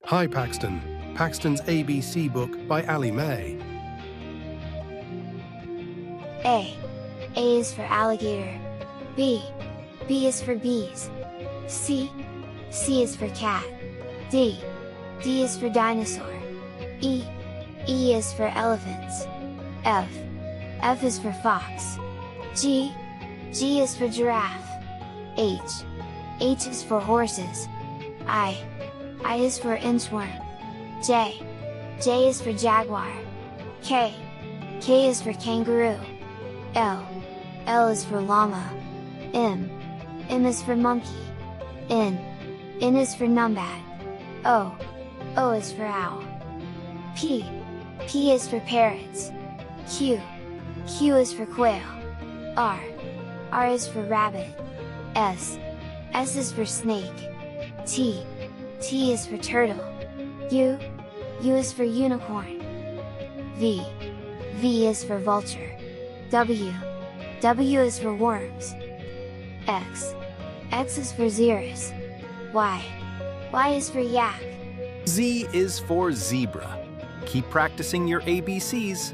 Hi Paxton. Paxton's ABC book by Ali May. A. A is for alligator. B. B is for bees. C. C is for cat. D. D is for dinosaur. E. E is for elephants. F. F is for fox. G. G is for giraffe. H. H is for horses. I. I is for inchworm. J. J is for jaguar. K. K is for kangaroo. L. L is for llama. M. M is for monkey. N. N is for numbat. O. O is for owl. P. P is for parrots. Q. Q is for quail. R. R is for rabbit. S. S is for snake. T. T is for turtle. U. U is for unicorn. V. V is for vulture. W. W is for worms. X. X is for xerus. Y. Y is for yak. Z is for zebra. Keep practicing your ABCs.